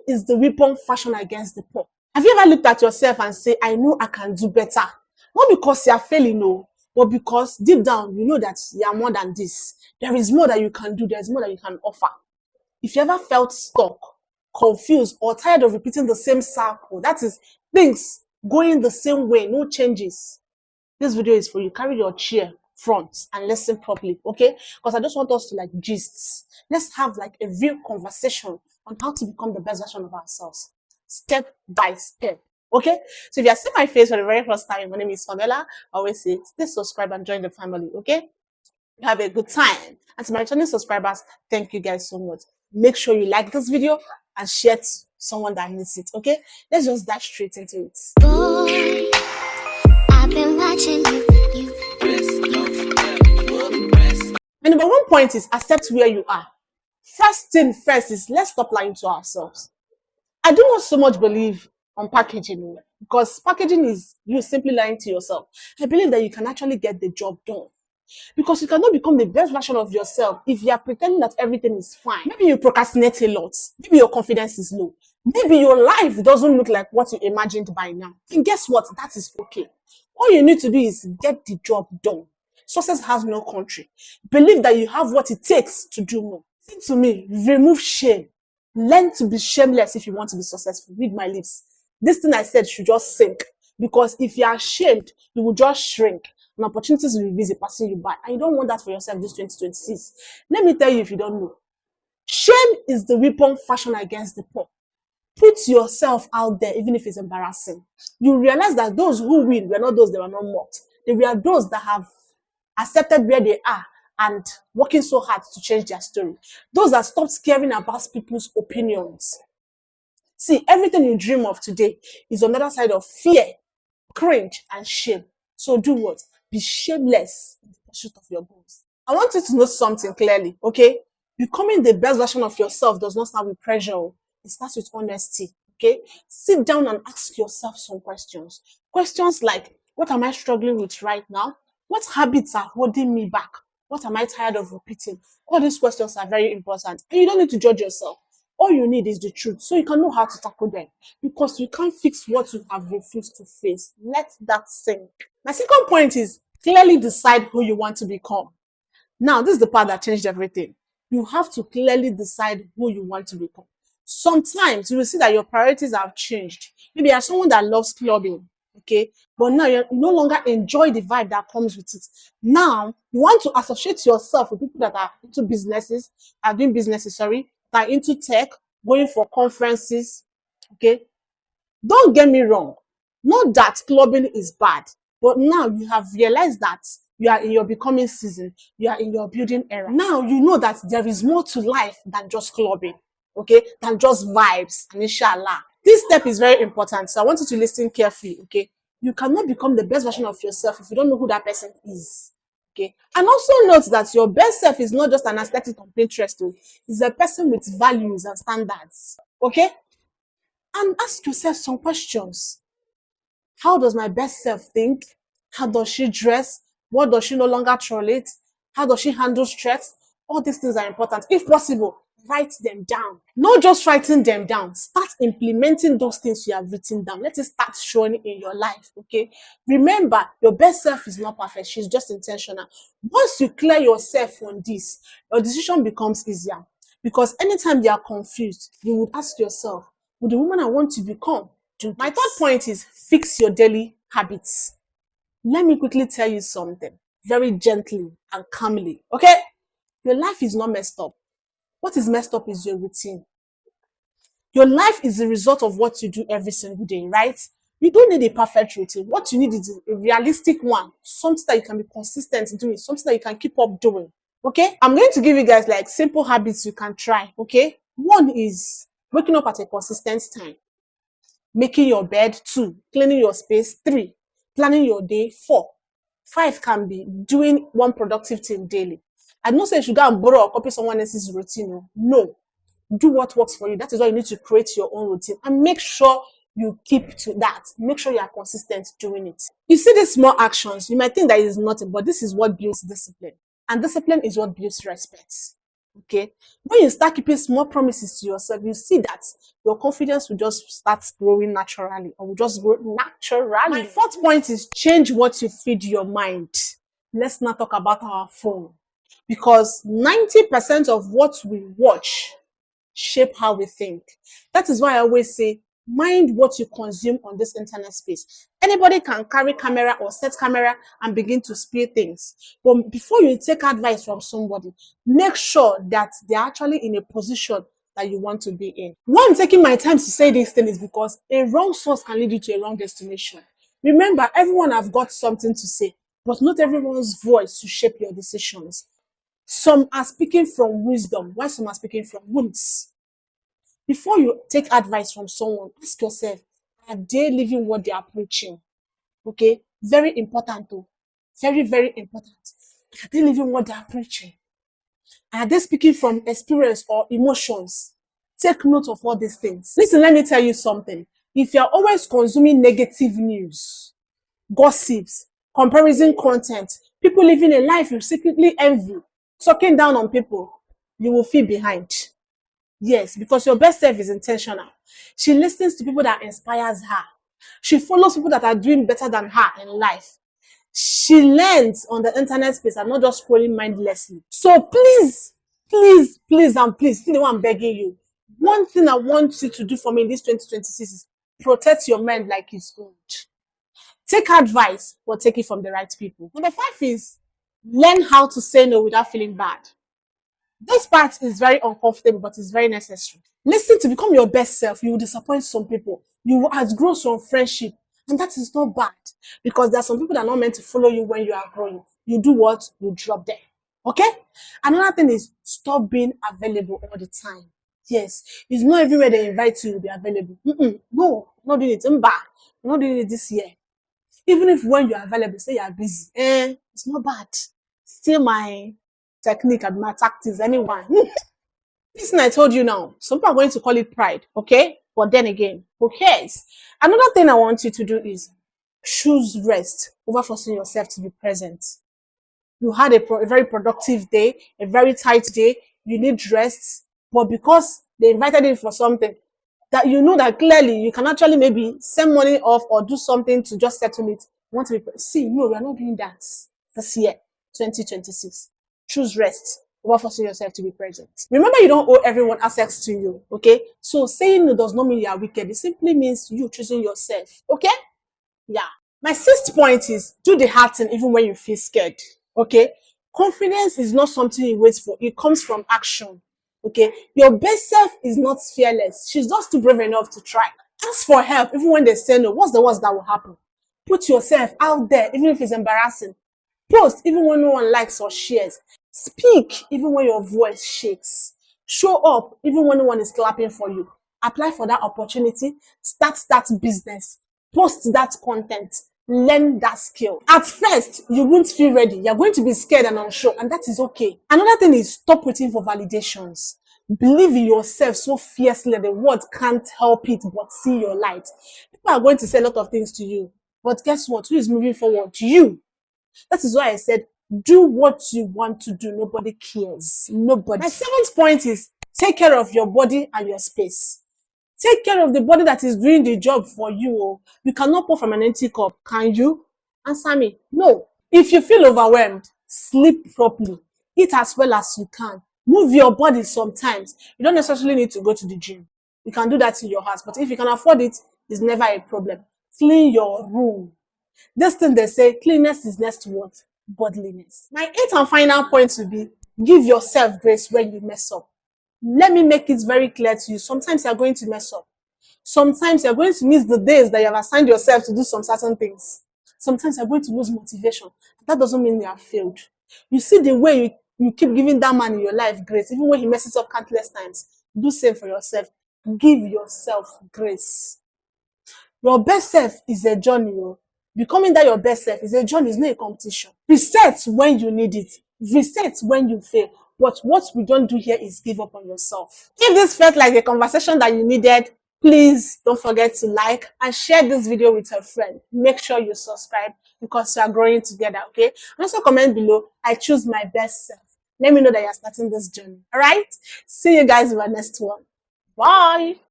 is the weapon fashioned against the poor. Have you ever looked at yourself and say, I know I can do better? Not because you are failing, no, but because deep down, you know that you are more than this. There is more that you can do. There is more that you can offer. If you ever felt stuck, confused, or tired of repeating the same cycle, that is, things going the same way, no changes, this video is for you. Carry your chair front and listen properly, okay? Because I just want us to like gist. Let's have like a real conversation on how to become the best version of ourselves, step by step. Okay, so if you are seeing my face for the very first time, my name is Pamela. I always say, stay subscribed and join the family. Okay, have a good time. And to my returning subscribers, thank you guys so much. Make sure you like this video and share it to someone that needs it. Okay, let's just dive straight into it. Boy, I've been watching you. My number one point is accept where you are. First thing first is let's stop lying to ourselves. I do not so much believe on packaging, because packaging is you simply lying to yourself. I believe that you can actually get the job done, because you cannot become the best version of yourself if you are pretending that everything is fine. Maybe you procrastinate a lot. Maybe your confidence is low. Maybe your life doesn't look like what you imagined by now. And guess what? That is okay. All you need to do is get the job done. Success has no country. Believe that you have what it takes to do more. Listen to me. Remove shame. Learn to be shameless if you want to be successful. Read my lips. This thing I said should just sink, because if you are ashamed, you will just shrink and opportunities will be busy passing you by. And you don't want that for yourself this 2026. Let me tell you if you don't know. Shame is the weapon fashioned against the poor. Put yourself out there even if it's embarrassing. You realize that those who win were not those that were not mocked. They were those that have accepted where they are and working so hard to change their story. Those that stopped caring about people's opinions. See, everything you dream of today is on the other side of fear, cringe, and shame. So do what? Be shameless in the pursuit of your goals. I want you to know something clearly, okay? Becoming the best version of yourself does not start with pressure. It starts with honesty, okay? Sit down and ask yourself some questions. Questions like, what am I struggling with right now? What habits are holding me back? What am I tired of repeating? All these questions are very important. And you don't need to judge yourself. All you need is the truth, so you can know how to tackle them. Because you can't fix what you have refused to face. Let that sink. My second point is clearly decide who you want to become. Now, this is the part that changed everything. You have to clearly decide who you want to become. Sometimes you will see that your priorities have changed. Maybe you're someone that loves clubbing, okay? But now you no longer enjoy the vibe that comes with it. Now, you want to associate yourself with people that are into businesses, are doing businesses, that are into tech, going for conferences, okay? Don't get me wrong. Not that clubbing is bad, but now you have realized that you are in your becoming season. You are in your building era. Now you know that there is more to life than just clubbing, okay? Than just vibes, and inshallah. This step is very important, so I want you to listen carefully, okay? You cannot become the best version of yourself if you don't know who that person is. Okay. And also note that your best self is not just an aesthetic on Pinterest. It's a person with values and standards. Okay? And ask yourself some questions. How does my best self think? How does she dress? What does she no longer tolerate? How does she handle stress? All these things are important. If possible, write them down. Not just writing them down. Start implementing those things you have written down. Let it start showing in your life, okay? Remember, your best self is not perfect. She's just intentional. Once you clear yourself on this, your decision becomes easier. Because anytime you are confused, you would ask yourself, would the woman I want to become do this? My third point is fix your daily habits. Let me quickly tell you something, very gently and calmly, okay? Your life is not messed up. What is messed up is your routine. Your life is the result of what you do every single day, right? You don't need a perfect routine. What you need is a realistic one, something that you can be consistent in doing, something that you can keep up doing, okay? I'm going to give you guys like simple habits you can try, okay? One is waking up at a consistent time, making your bed. 2, cleaning your space. 3, planning your day. 4, 5 can be doing one productive thing daily. I don't say you should go and borrow or copy someone else's routine. No. Do what works for you. That is why you need to create your own routine and make sure you keep to that. Make sure you are consistent doing it. You see these small actions, you might think that it is nothing, but this is what builds discipline. And discipline is what builds respect. Okay, when you start keeping small promises to yourself, you see that your confidence will just start growing naturally, or will just grow naturally. My fourth point is change what you feed your mind. Let's not talk about our phone, because 90% of what we watch shape how we think. That is why I always say, mind what you consume on this internet space. Anybody can carry camera or set camera and begin to spill things. But before you take advice from somebody, make sure that they're actually in a position that you want to be in. Why I'm taking my time to say this thing is because a wrong source can lead you to a wrong destination. Remember, everyone have got something to say, but not everyone's voice to shape your decisions. Some are speaking from wisdom, while some are speaking from wounds. Before you take advice from someone, ask yourself, are they living what they are preaching? Okay, very important though. Very, very important. Are they living what they are preaching? Are they speaking from experience or emotions? Take note of all these things. Listen, let me tell you something. If you're always consuming negative news, gossips, comparison content, people living a life you secretly envy, talking down on people, you will feel behind. Yes, because your best self is intentional. She listens to people that inspires her. She follows people that are doing better than her in life. She learns on the internet space and not just scrolling mindlessly. So please, please, please, and please, you know what I'm begging you. One thing I want you to do for me in this 2026 is protect your mind like it's gold. Take advice, but take it from the right people. Number 5 is learn how to say no without feeling bad. This part is very uncomfortable, but it's very necessary. Listen, to become your best self, you will disappoint some people. You will outgrow some friendship. And that is not bad, because there are some people that are not meant to follow you when you are growing. You do what? You drop them. Okay? Another thing is stop being available all the time. Yes, it's not everywhere they invite you to be available. No, I'm not doing it. I'm not doing it this year. Even if when you are available, say you are busy, it's not bad. Still my technique and my tactics, anyone. Listen, I told you now, some people are going to call it pride, okay? But then again, who cares? Another thing I want you to do is choose rest over forcing yourself to be present. You had a very productive day, a very tight day, you need rest, but because they invited you for something that you know that clearly you can actually maybe send money off or do something to just settle it. You want to be, see, no, we are not doing that this year, 2026. Choose rest over forcing yourself to be present. Remember, you don't owe everyone access to you, okay? So saying no does not mean you are wicked. It simply means you choosing yourself, okay? Yeah. My 6th point is do the hard thing even when you feel scared, okay? Confidence is not something you wait for. It comes from action, okay? Your best self is not fearless. She's just too brave enough to try. Ask for help even when they say no. What's the worst that will happen? Put yourself out there even if it's embarrassing. Post even when no one likes or shares. Speak even when your voice shakes. Show up even when no one is clapping for you. Apply for that opportunity. Start that business. Post that content. Learn that skill. At first, you won't feel ready. You're going to be scared and unsure, and that is okay. Another thing is stop waiting for validations. Believe in yourself so fiercely that the world can't help it but see your light. People are going to say a lot of things to you, but guess what? Who is moving forward? You. That is why I said, do what you want to do. Nobody cares. Nobody. My 7th point is take care of your body and your space. Take care of the body that is doing the job for you. You cannot pour from an empty cup. Can you? Answer me. No. If you feel overwhelmed, sleep properly. Eat as well as you can. Move your body sometimes. You don't necessarily need to go to the gym. You can do that in your house. But if you can afford it, it's never a problem. Clean your room. This thing they say, cleanliness is next to what? Godliness. My 8th and final point will be, give yourself grace when you mess up. Let me make it very clear to you. Sometimes you're going to mess up. Sometimes you're going to miss the days that you have assigned yourself to do some certain things. Sometimes you're going to lose motivation. That doesn't mean you have failed. You see the way you keep giving that man in your life grace, even when he messes up countless times. Do same for yourself. Give yourself grace. Your best self is a journey. Becoming that your best self is a journey, it's not a competition. Reset when you need it. Reset when you fail. But what we don't do here is give up on yourself. If this felt like a conversation that you needed, please don't forget to like and share this video with a friend. Make sure you subscribe because we are growing together, okay? And also comment below, I choose my best self. Let me know that you're starting this journey. All right. See you guys in my next one. Bye.